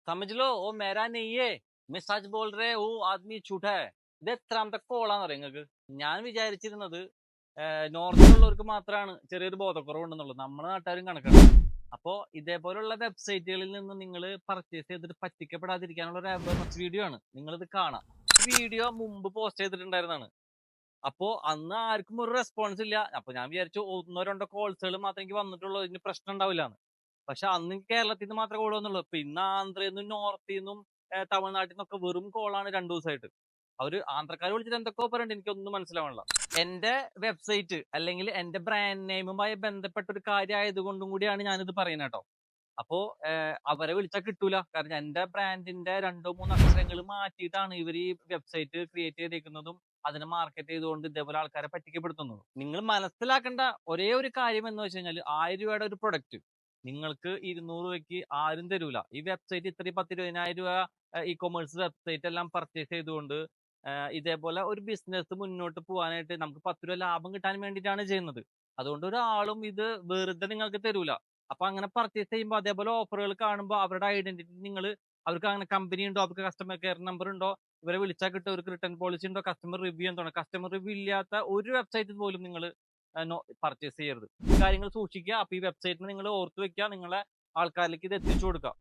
समझ लो वो मेरा नहीं है. मैं सच बोल रहे वो आदमी झूठा है. ഇത് എത്രാമത്തെ കോളാന്ന് അറിയാം നിങ്ങൾക്ക്? ഞാൻ വിചാരിച്ചിരുന്നത് നോർത്തിലുള്ളവർക്ക് മാത്രമാണ് ചെറിയൊരു ബോധക്കുറവുണ്ടെന്നുള്ളത്. നമ്മുടെ നാട്ടുകാരും കണക്കാണ്. അപ്പോ ഇതേപോലുള്ള വെബ്സൈറ്റുകളിൽ നിന്ന് നിങ്ങൾ പർച്ചേസ് ചെയ്തിട്ട് പറ്റിക്കപ്പെടാതിരിക്കാനുള്ള ഒരു അവയർനെസ് വീഡിയോ ആണ്. നിങ്ങളിത് കാണാം. ഈ വീഡിയോ മുമ്പ് പോസ്റ്റ് ചെയ്തിട്ടുണ്ടായിരുന്നതാണ്. അപ്പോ അന്ന് ആർക്കും ഒരു റെസ്പോൺസ് ഇല്ല. അപ്പൊ ഞാൻ വിചാരിച്ചു ഒന്നോ രണ്ടോ കോൾസുകൾ മാത്രമേ എനിക്ക് വന്നിട്ടുള്ളൂ, ഇതിന് പ്രശ്നം ഉണ്ടാവില്ലാന്ന്. പക്ഷെ അന്ന് കേരളത്തിൽ നിന്ന് മാത്രമേ കോൾ വന്നുള്ളൂ. ഇപ്പൊ ഇന്ന് ആന്ധ്രയിൽ നിന്നും നോർത്തിൽ നിന്നും തമിഴ്നാട്ടിൽ നിന്നൊക്കെ വെറും കോളാണ് 2 ദിവസമായിട്ട്. അവര് ആന്ധ്രക്കാർ വിളിച്ചിട്ട് എന്തൊക്കെയോ പറയുന്നുണ്ട്, എനിക്കൊന്നും മനസ്സിലാവണില്ല. എന്റെ വെബ്സൈറ്റ് അല്ലെങ്കിൽ എന്റെ ബ്രാൻഡ് നെയിമുമായി ബന്ധപ്പെട്ട ഒരു കാര്യം ആയതുകൊണ്ടും കൂടിയാണ് ഞാനിത് പറയുന്നത് കേട്ടോ. അപ്പോ അവരെ വിളിച്ചാൽ കിട്ടൂല. കാരണം എന്റെ ബ്രാൻഡിന്റെ 2-3 അക്ഷരങ്ങൾ മാറ്റിയിട്ടാണ് ഇവർ ഈ വെബ്സൈറ്റ് ക്രിയേറ്റ് ചെയ്തേക്കുന്നതും അതിനെ മാർക്കറ്റ് ചെയ്തുകൊണ്ട് ഇതേപോലെ ആൾക്കാരെ പറ്റിക്കപ്പെടുത്തുന്നത്. നിങ്ങൾ മനസ്സിലാക്കേണ്ട ഒരേ ഒരു കാര്യം എന്ന് വെച്ച് കഴിഞ്ഞാൽ 1000 രൂപയുടെ ഒരു പ്രൊഡക്റ്റ് നിങ്ങൾക്ക് 200 രൂപയ്ക്ക് ആരും തരൂല. ഈ വെബ്സൈറ്റ് ഇത്രയും 10-20,000 രൂപ ഇ കൊമേഴ്സ് വെബ്സൈറ്റ് എല്ലാം പർച്ചേസ് ചെയ്തുകൊണ്ട് ഇതേപോലെ ഒരു ബിസിനസ് മുന്നോട്ട് പോകാനായിട്ട് നമുക്ക് 10 രൂപ ലാഭം കിട്ടാൻ വേണ്ടിയിട്ടാണ് ചെയ്യുന്നത്. അതുകൊണ്ട് ഒരാളും ഇത് വെറുതെ നിങ്ങൾക്ക് തരൂല. അപ്പൊ അങ്ങനെ പർച്ചേസ് ചെയ്യുമ്പോൾ അതേപോലെ ഓഫറുകൾ കാണുമ്പോൾ അവരുടെ ഐഡന്റിറ്റി നിങ്ങൾ, അവർക്ക് അങ്ങനെ കമ്പനി ഉണ്ടോ, അവർക്ക് കസ്റ്റമർ കെയർ നമ്പർ ഉണ്ടോ, ഇവരെ വിളിച്ചാൽ കിട്ടും, അവർക്ക് റിട്ടേൺ പോളിസി ഉണ്ടോ, കസ്റ്റമർ റിവ്യൂ എന്തോ. കസ്റ്റമർ റിവ്യൂ ഇല്ലാത്ത ഒരു വെബ്സൈറ്റിൽ പോലും നിങ്ങൾ പർച്ചേസ് ചെയ്യരുത്. ഈ കാര്യങ്ങൾ സൂക്ഷിക്കുക. അപ്പൊ ഈ വെബ്സൈറ്റിന് നിങ്ങൾ ഓർത്ത് വെക്കുക, നിങ്ങളെ ആൾക്കാരിലേക്ക് ഇത് എത്തിച്ചു കൊടുക്കുക.